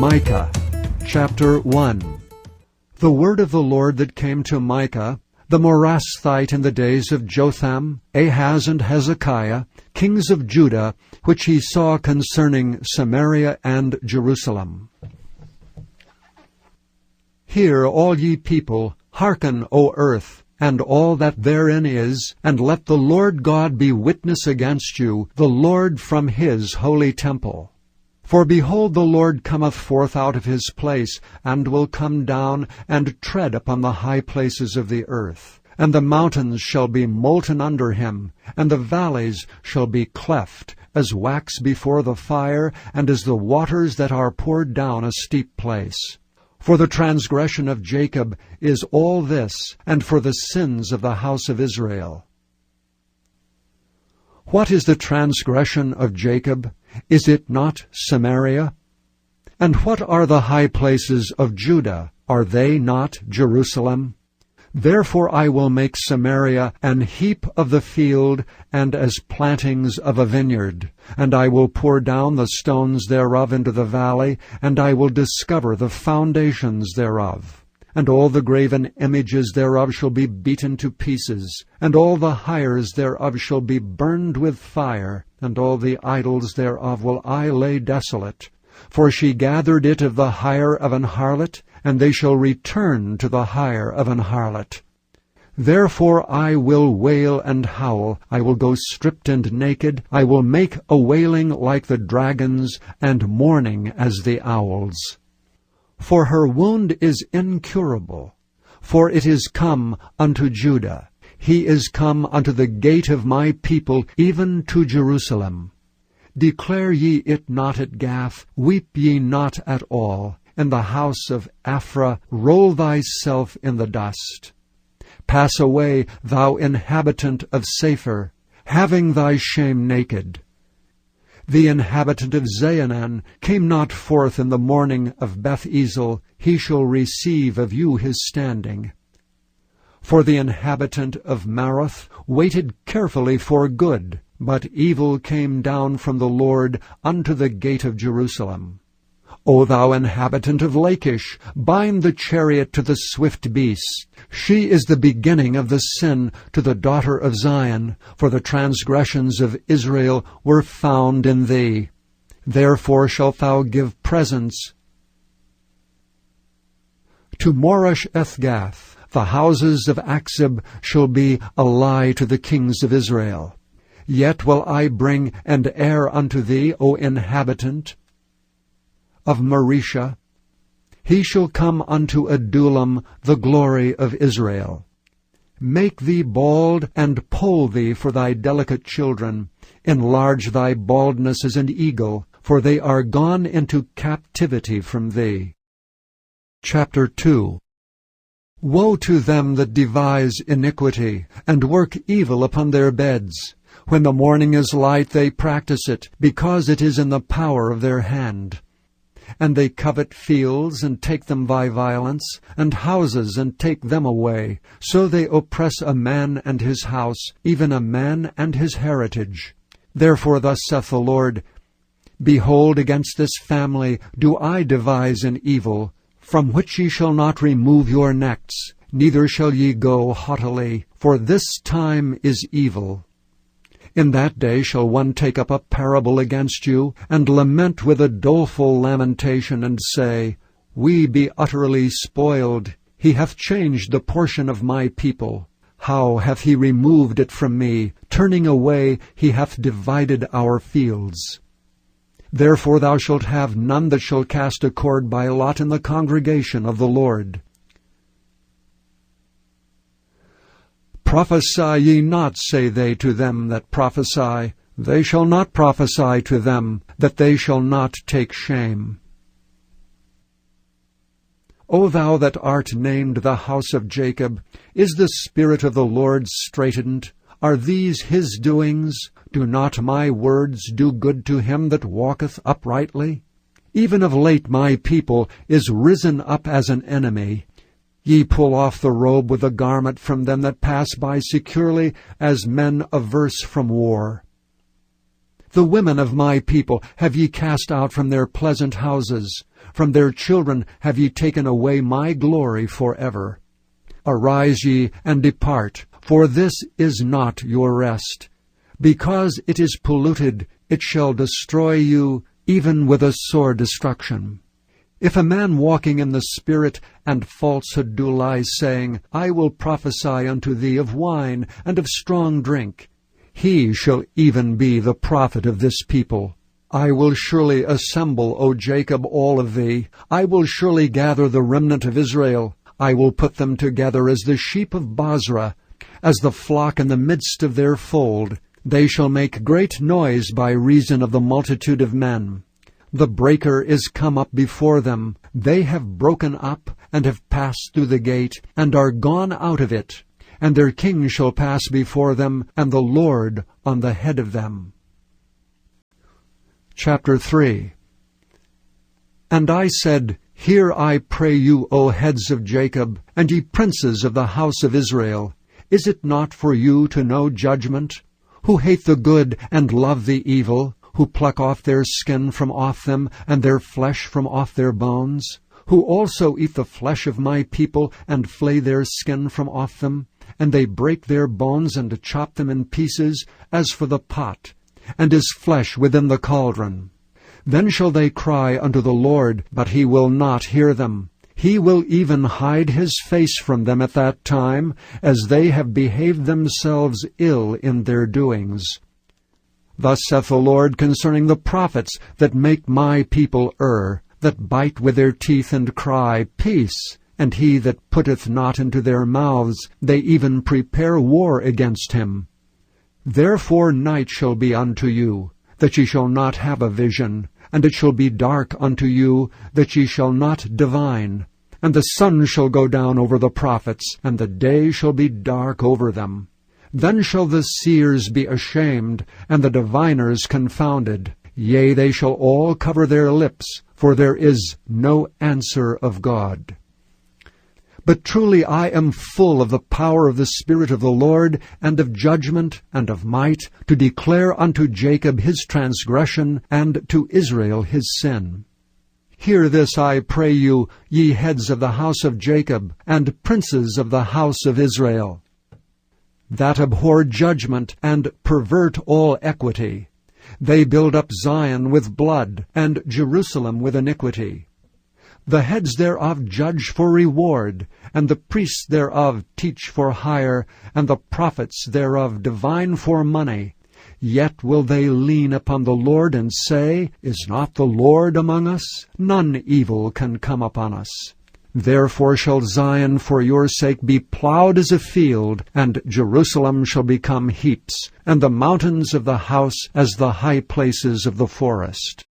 Micah chapter 1. The word of the Lord that came to Micah, the Morasthite, in the days of Jotham, Ahaz, and Hezekiah, kings of Judah, which he saw concerning Samaria and Jerusalem. Hear, all ye people, hearken, O earth, and all that therein is, and let the Lord God be witness against you, the Lord from his holy temple. For behold, the Lord cometh forth out of his place, and will come down, and tread upon the high places of the earth. And the mountains shall be molten under him, and the valleys shall be cleft, as wax before the fire, and as the waters that are poured down a steep place. For the transgression of Jacob is all this, and for the sins of the house of Israel. What is the transgression of Jacob? Is it not Samaria? And what are the high places of Judah? Are they not Jerusalem? Therefore I will make Samaria an heap of the field, and as plantings of a vineyard. And I will pour down the stones thereof into the valley, and I will discover the foundations thereof. And all the graven images thereof shall be beaten to pieces, and all the hires thereof shall be burned with fire, and all the idols thereof will I lay desolate. For she gathered it of the hire of an harlot, and they shall return to the hire of an harlot. Therefore I will wail and howl, I will go stripped and naked, I will make a wailing like the dragons, and mourning as the owls. For her wound is incurable, for it is come unto Judah. He is come unto the gate of my people, even to Jerusalem. Declare ye it not at Gath, weep ye not at all. In the house of Aphrah roll thyself in the dust. Pass away, thou inhabitant of Sapher, having thy shame naked. The inhabitant of Zaanan came not forth in the morning of Beth-ezel, he shall receive of you his standing. For the inhabitant of Maroth waited carefully for good, but evil came down from the Lord unto the gate of Jerusalem. O thou inhabitant of Lachish, bind the chariot to the swift beast. She is the beginning of the sin to the daughter of Zion, for the transgressions of Israel were found in thee. Therefore shalt thou give presents to Morosh-ethgath. The houses of Achzib shall be a lie to the kings of Israel. Yet will I bring an heir unto thee, O inhabitant of Marisha. He shall come unto Adullam, the glory of Israel. Make thee bald, and poll thee for thy delicate children. Enlarge thy baldness as an eagle, for they are gone into captivity from thee. Chapter 2. Woe to them that devise iniquity, and work evil upon their beds. When the morning is light they practice it, because it is in the power of their hand. And they covet fields, and take them by violence, and houses, and take them away. So they oppress a man and his house, even a man and his heritage. Therefore thus saith the Lord, Behold, against this family do I devise an evil, from which ye shall not remove your necks, neither shall ye go haughtily, for this time is evil. In that day shall one take up a parable against you, and lament with a doleful lamentation, and say, We be utterly spoiled. He hath changed the portion of my people. How hath he removed it from me? Turning away, he hath divided our fields. Therefore thou shalt have none that shall cast a cord by lot in the congregation of the Lord. Prophesy ye not, say they to them that prophesy. They shall not prophesy to them, that they shall not take shame. O thou that art named the house of Jacob, is the Spirit of the Lord straitened? Are these his doings? Do not my words do good to him that walketh uprightly? Even of late my people is risen up as an enemy. Ye pull off the robe with the garment from them that pass by securely, as men averse from war. The women of my people have ye cast out from their pleasant houses. From their children have ye taken away my glory forever. Arise ye, and depart, for this is not your rest. Because it is polluted, it shall destroy you, even with a sore destruction. If a man walking in the Spirit and falsehood do lie, saying, I will prophesy unto thee of wine and of strong drink, he shall even be the prophet of this people. I will surely assemble, O Jacob, all of thee. I will surely gather the remnant of Israel. I will put them together as the sheep of Basra, as the flock in the midst of their fold. They shall make great noise by reason of the multitude of men. The breaker is come up before them. They have broken up, and have passed through the gate, and are gone out of it. And their king shall pass before them, and the Lord on the head of them. Chapter 3. And I said, Hear, I pray you, O heads of Jacob, and ye princes of the house of Israel. Is it not for you to know judgment? Who hate the good and love the evil, who pluck off their skin from off them, and their flesh from off their bones, who also eat the flesh of my people, and flay their skin from off them, and they break their bones, and chop them in pieces, as for the pot, and his flesh within the cauldron. Then shall they cry unto the Lord, but he will not hear them. He will even hide his face from them at that time, as they have behaved themselves ill in their doings. Thus saith the Lord concerning the prophets that make my people err, that bite with their teeth and cry, Peace! And he that putteth not into their mouths, they even prepare war against him. Therefore night shall be unto you, that ye shall not have a vision, and it shall be dark unto you, that ye shall not divine. And the sun shall go down over the prophets, and the day shall be dark over them. Then shall the seers be ashamed, and the diviners confounded. Yea, they shall all cover their lips, for there is no answer of God. But truly I am full of the power of the Spirit of the Lord, and of judgment, and of might, to declare unto Jacob his transgression, and to Israel his sin. Hear this, I pray you, ye heads of the house of Jacob, and princes of the house of Israel, that abhor judgment, and pervert all equity. They build up Zion with blood, and Jerusalem with iniquity. The heads thereof judge for reward, and the priests thereof teach for hire, and the prophets thereof divine for money. Yet will they lean upon the Lord and say, Is not the Lord among us? None evil can come upon us. Therefore shall Zion for your sake be plowed as a field, and Jerusalem shall become heaps, and the mountains of the house as the high places of the forest.